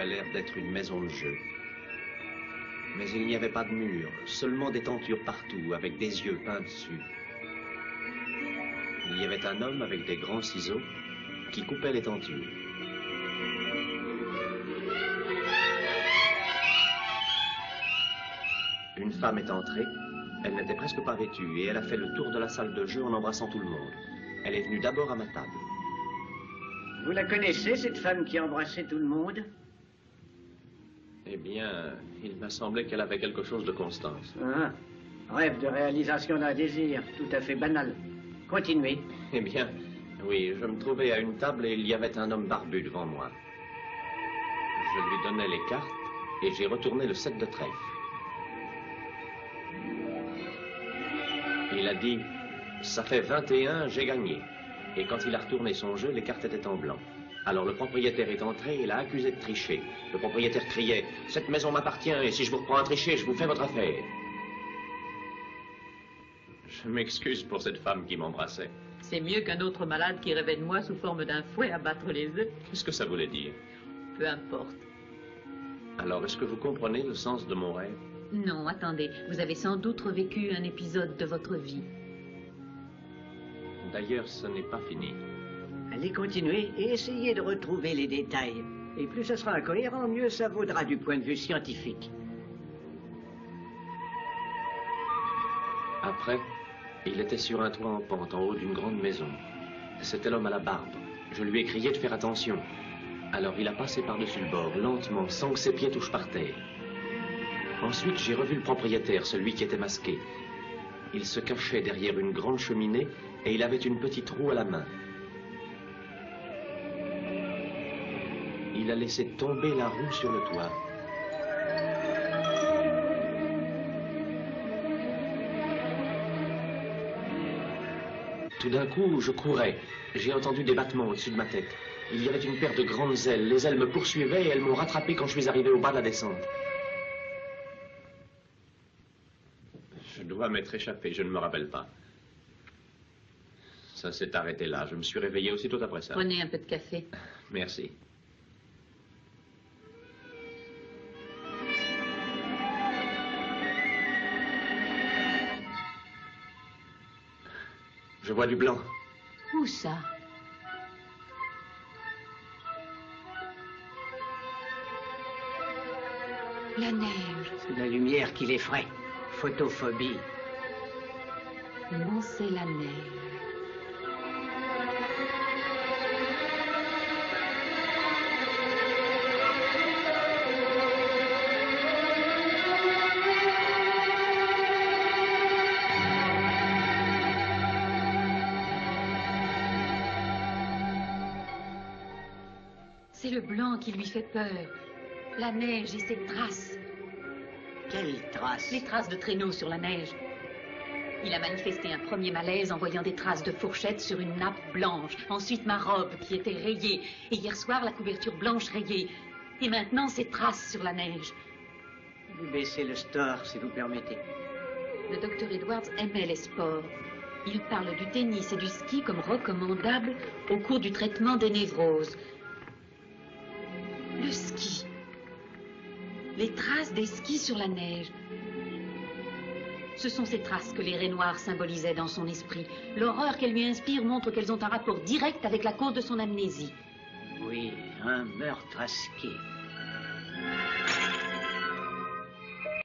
l'air d'être une maison de jeu. Mais il n'y avait pas de mur, seulement des tentures partout, avec des yeux peints dessus. Il y avait un homme avec des grands ciseaux qui coupait les tentures. Une femme est entrée. Elle n'était presque pas vêtue et elle a fait le tour de la salle de jeu en embrassant tout le monde. Elle est venue d'abord à ma table. Vous la connaissez, cette femme qui embrassait tout le monde? Eh bien, il m'a semblé qu'elle avait quelque chose de constance. Ah, rêve de réalisation d'un désir, tout à fait banal. Continuez. Eh bien, oui, je me trouvais à une table et il y avait un homme barbu devant moi. Je lui donnai les cartes et j'ai retourné le 7 de trèfle. Il a dit, ça fait 21, j'ai gagné. Et quand il a retourné son jeu, les cartes étaient en blanc. Alors le propriétaire est entré et l'a accusé de tricher. Le propriétaire criait, cette maison m'appartient et si je vous reprends à tricher, je vous fais votre affaire. Je m'excuse pour cette femme qui m'embrassait. C'est mieux qu'un autre malade qui rêvait de moi sous forme d'un fouet à battre les œufs. Qu'est-ce que ça voulait dire? Peu importe. Alors, est-ce que vous comprenez le sens de mon rêve? Non, attendez. Vous avez sans doute revécu un épisode de votre vie. D'ailleurs, ce n'est pas fini. Allez continuer et essayez de retrouver les détails. Et plus ça sera incohérent, mieux ça vaudra du point de vue scientifique. Après, il était sur un toit en pente, en haut d'une grande maison. C'était l'homme à la barbe. Je lui ai crié de faire attention. Alors il a passé par-dessus le bord, lentement, sans que ses pieds touchent par terre. Ensuite, j'ai revu le propriétaire, celui qui était masqué. Il se cachait derrière une grande cheminée et il avait une petite roue à la main. Il a laissé tomber la roue sur le toit. Tout d'un coup, je courais. J'ai entendu des battements au-dessus de ma tête. Il y avait une paire de grandes ailes. Les ailes me poursuivaient et elles m'ont rattrapé quand je suis arrivé au bas de la descente. Je dois m'être échappé, je ne me rappelle pas. Ça s'est arrêté là. Je me suis réveillé aussitôt après ça. Prenez un peu de café. Merci. Je vois du blanc. Où ça? La neige. C'est la lumière qui l'effraie. Photophobie. Non, c'est la neige. C'est le blanc qui lui fait peur. La neige et ses traces. Quelles traces? Les traces de traîneaux sur la neige. Il a manifesté un premier malaise en voyant des traces de fourchettes sur une nappe blanche. Ensuite, ma robe qui était rayée. Et hier soir, la couverture blanche rayée. Et maintenant, ces traces sur la neige. Vous baissez le store, si vous permettez. Le docteur Edwards aimait les sports. Il parle du tennis et du ski comme recommandables au cours du traitement des névroses. Le ski. Les traces des skis sur la neige. Ce sont ces traces que les raies noires symbolisaient dans son esprit. L'horreur qu'elles lui inspirent montre qu'elles ont un rapport direct avec la cause de son amnésie. Oui, un meurtre à ski.